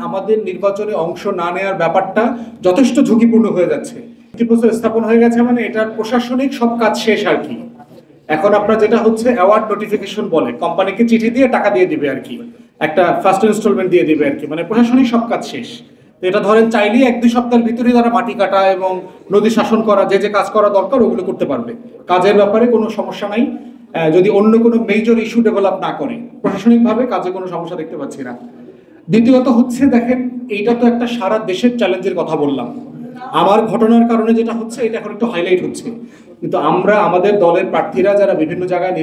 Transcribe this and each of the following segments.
আমাদের নির্বাচনে অংশ না নেওয়ার ব্যাপারটা যথেষ্ট ঝুঁকিপূর্ণ হয়ে যাচ্ছে। ভিত্তিপ্রস্তর স্থাপন হয়ে গেছে মানে এটার প্রশাসনিক সব কাজ শেষ আর কি। এখন আপনার যেটা হচ্ছে অ্যাওয়ার্ড নোটিফিকেশন বলে, কোম্পানিকে চিঠি দিয়ে টাকা দিয়ে দিবে আর কি, একটা ফার্স্ট ইনস্টলমেন্ট দিয়ে দিবে আর কি, মানে প্রশাসনিক সব কাজ শেষ। তো এটা ধরেন চাইলেই 1-2 সপ্তাহের ভিতরে তারা মাটি কাটা এবং নদী শাসন করা, যে কাজ করা দরকার ওগুলো করতে পারবে। কাজের ব্যাপারে কোনো সমস্যা নাই, যদি অন্য কোনো মেজর ইস্যু ডেভেলপ না করে। প্রশাসনিকভাবে কাজে কোনো সমস্যা দেখতে পাচ্ছি না। দ্বিতীয়ত হচ্ছে দেখেন, এইটা তো একটা সারা দেশের চ্যালেঞ্জের কথা বললাম। আমার ঘটনার কারণে যেটা হচ্ছে এটা এখন একটু হাইলাইট হচ্ছে, কিন্তু আমরা আমাদের দলের প্রার্থীরা যারা বিভিন্ন জায়গায়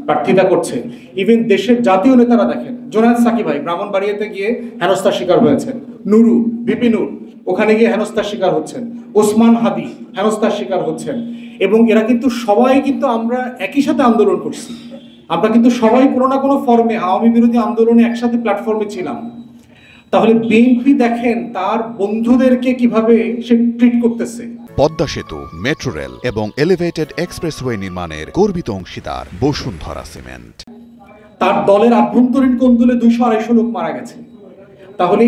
প্রার্থিতা করছে, ইভেন দেশের জাতীয় নেতারা দেখেন, জোনায়েদ সাকি ভাই ব্রাহ্মণবাড়িয়াতে গিয়ে হেনস্থার শিকার হয়েছেন, নুরু বিপিনুর ওখানে গিয়ে হেনস্থার শিকার হচ্ছেন, ওসমান হাদি হেনস্থার শিকার হচ্ছেন, এবং এরা কিন্তু সবাই কিন্তু আমরা একই সাথে আন্দোলন করছি। আমরা কিন্তু সবাই কোনো না কোনো ফর্মে আওয়ামী বিরোধী আন্দোলনে একসাথে প্ল্যাটফর্মে ছিলাম। তাহলে বিএনপি দেখেন তার বন্ধুদেরকে কিভাবে সে ট্রিট করতেছে। পদ্মা সেতু, মেট্রো রেল এবং এলিভেটেড এক্সপ্রেসওয়ে নির্মাণের গর্বিত অংশীদার বসুন্ধরা সিমেন্ট। তার দলের আভ্যন্তরীণ কোন্দলে 200-250 লোক মারা গেছে। তাহলে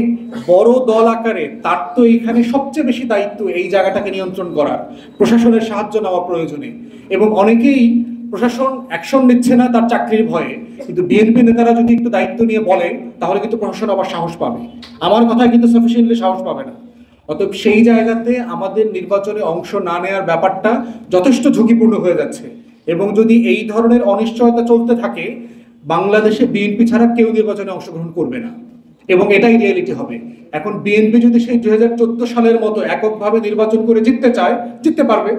বড় দল আকারে তার তো এখানে সবচেয়ে বেশি দায়িত্ব এই জায়গাটাকে নিয়ন্ত্রণ করার, প্রশাসনের সাহায্য নেওয়া প্রয়োজনে। এবং অনেকেই প্রশাসন অ্যাকশন নিচ্ছে না তার চাকরির ভয়ে, কিন্তু বিএনপি নেতারা যদি একটু দায়িত্ব নিয়ে বলে তাহলে কিন্তু প্রশাসন আবার সাহস পাবে। আমার কথায় কিন্তু সাফিসিয়েন্টলি সাহস পাবে না। অতএব সেই জায়গাতে আমাদের নির্বাচনে অংশ না নেওয়ার ব্যাপারটা যথেষ্ট ঝুঁকিপূর্ণ হয়ে যাচ্ছে, এবং যদি এই ধরনের অনিশ্চয়তা চলতে থাকে বাংলাদেশে বিএনপি ছাড়া কেউ নির্বাচনে অংশগ্রহণ করবে না, এবং এটাই রিয়েলিটি হবে। এখন বিএনপি যদি সেই 2014 সালের মতো এককভাবে নির্বাচন করে জিততে চায়, জিততে পারবে।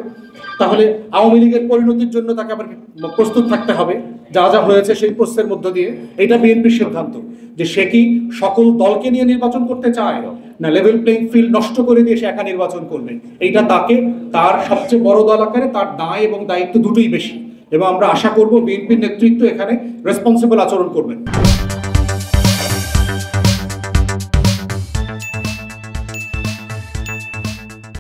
তাহলে আওয়ামী লীগের পরিণতির জন্য তাকে আবার প্রস্তুত থাকতে হবে, যা যা হয়েছে সেই প্রসেসের মধ্য দিয়ে। এটা বিএনপির সিদ্ধান্ত যে সে কি সকল দলকে নিয়ে নির্বাচন করতে চায়, না লেভেল প্লেইং ফিল্ড নষ্ট করে দিয়ে সে একা নির্বাচন করবে। এইটা তাকে, তার সবচেয়ে বড় দল আকারে তার দায় এবং দায়িত্ব দুটোই বেশি, এবং আমরা আশা করব বিএনপির নেতৃত্ব এখানে রেসপন্সিবল আচরণ করবেন।